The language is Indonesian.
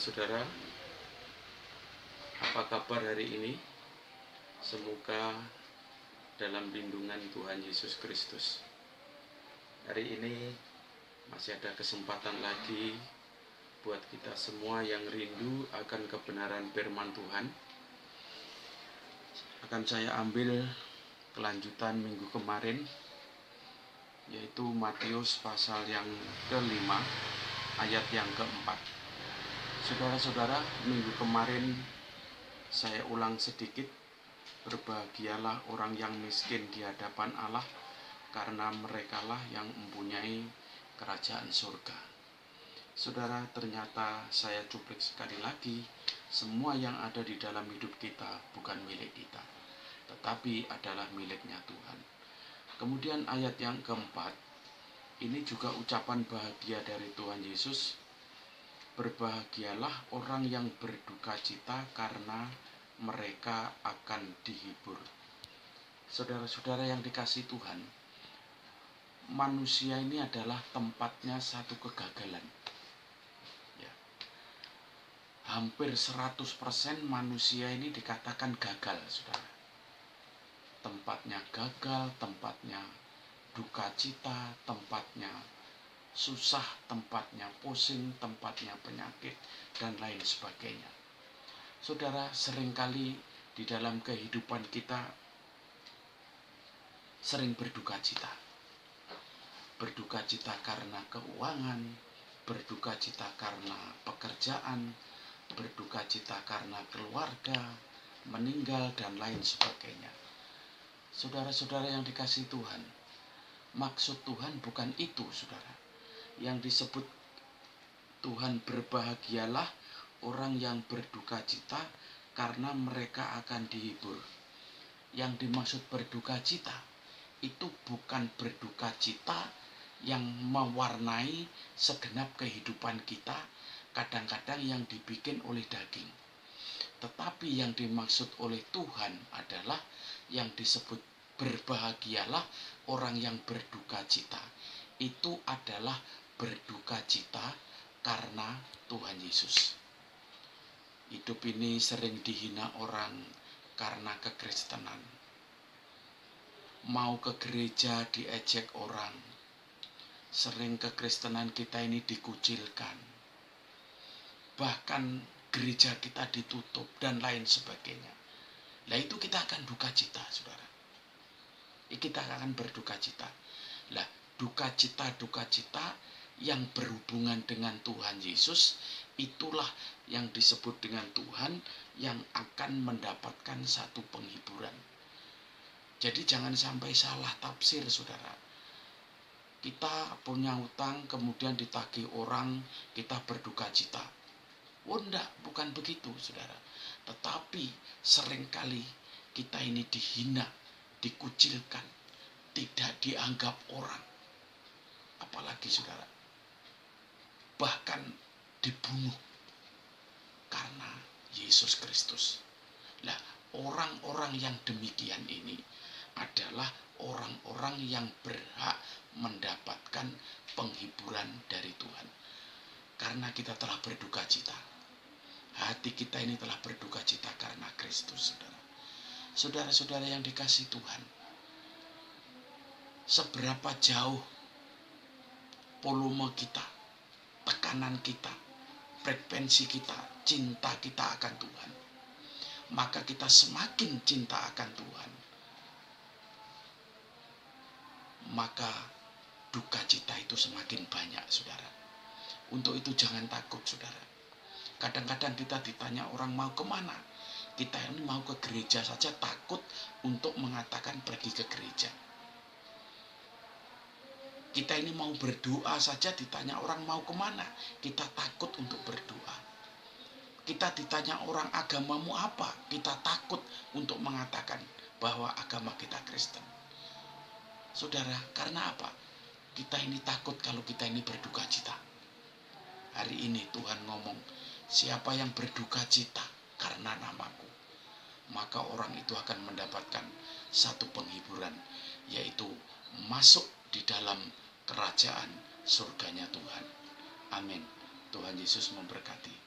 Saudara-saudara, apa kabar hari ini? Semoga dalam lindungan Tuhan Yesus Kristus. Hari ini masih ada kesempatan lagi buat kita semua yang rindu akan kebenaran firman Tuhan. Akan saya ambil kelanjutan minggu kemarin, yaitu Matius pasal yang ke-5 ayat yang ke-4. Saudara-saudara, minggu kemarin saya ulang sedikit. Berbahagialah orang yang miskin di hadapan Allah, karena merekalah yang mempunyai kerajaan surga. Saudara, ternyata saya cuplik sekali lagi, semua yang ada di dalam hidup kita bukan milik kita, tetapi adalah miliknya Tuhan. Kemudian ayat yang keempat, ini juga ucapan bahagia dari Tuhan Yesus. Berbahagialah orang yang berduka cita, karena mereka akan dihibur. Saudara-saudara yang dikasihi Tuhan, manusia ini adalah tempatnya satu kegagalan. Ya. Hampir 100% manusia ini dikatakan gagal, saudara. Tempatnya gagal, tempatnya duka cita, tempatnya susah, tempatnya pusing, tempatnya penyakit, dan lain sebagainya. Saudara, seringkali di dalam kehidupan kita sering berduka cita. Berduka cita karena keuangan, berduka cita karena pekerjaan, berduka cita karena keluarga, meninggal, dan lain sebagainya. Saudara-saudara yang dikasihi Tuhan, maksud Tuhan bukan itu, saudara. Yang disebut Tuhan, berbahagialah orang yang berduka cita, karena mereka akan dihibur. Yang dimaksud berduka cita itu bukan berduka cita yang mewarnai segenap kehidupan kita, kadang-kadang yang dibikin oleh daging. Tetapi yang dimaksud oleh Tuhan adalah yang disebut berbahagialah orang yang berduka cita. Itu adalah berduka cita karena Tuhan Yesus. Hidup ini sering dihina orang karena kekristenan. Mau ke gereja diejek orang. Sering kekristenan kita ini dikucilkan. Bahkan gereja kita ditutup dan lain sebagainya. Lah itu kita akan duka cita, saudara. Kita akan berduka cita. Lah, duka cita yang berhubungan dengan Tuhan Yesus, itulah yang disebut dengan Tuhan yang akan mendapatkan satu penghiburan. Jadi jangan sampai salah tafsir, saudara. Kita punya utang, kemudian ditagih orang, kita berduka cita. Oh enggak, bukan begitu, saudara. Tetapi seringkali kita ini dihina, dikucilkan, tidak dianggap orang. Apalagi, saudara, bahkan dibunuh karena Yesus Kristus. Nah, orang-orang yang demikian ini adalah orang-orang yang berhak mendapatkan penghiburan dari Tuhan. Karena kita telah berduka cita. Hati kita ini telah berduka cita karena Kristus, saudara. Saudara-saudara yang dikasihi Tuhan, seberapa jauh volume kita, tekanan kita, frekuensi kita, cinta kita akan Tuhan, maka kita semakin cinta akan Tuhan, maka duka cita itu semakin banyak, saudara. Untuk itu jangan takut, saudara. Kadang-kadang kita ditanya orang mau kemana, kita ini mau ke gereja saja takut untuk mengatakan pergi ke gereja. Kita ini mau berdoa saja ditanya orang mau kemana, kita takut untuk berdoa. Kita ditanya orang agamamu apa, kita takut untuk mengatakan bahwa agama kita Kristen. Saudara, karena apa? Kita ini takut kalau kita ini berduka cita. Hari ini Tuhan ngomong, siapa yang berduka cita karena namaku, maka orang itu akan mendapatkan satu penghiburan, yaitu masuk di dalam kerajaan surganya Tuhan. Amin. Tuhan Yesus memberkati.